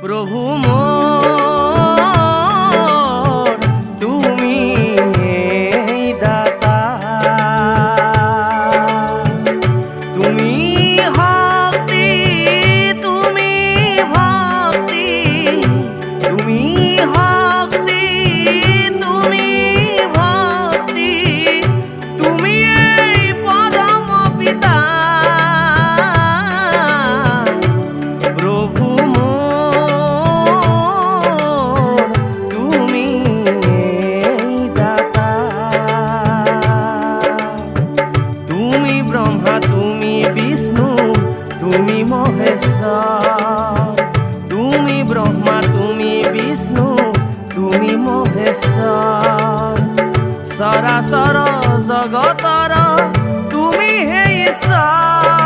প্রভু মোর তুমি দাতা, তুমি ভক্তি, তুমি ভক্তি, তুমি ভক্তি, তুমি ভক্তি, তুমি এই পরম পিতা প্রভু মোর তুমি দাতা। তুমি ব্রহ্মা, তুমি বিষ্ণু, তুমি মহেশ্বর, তুমি ব্রহ্মা, তুমি বিষ্ণু, তুমি মহেশ্বর, সরাসর জগতর তুমি হে ঈশ্বর।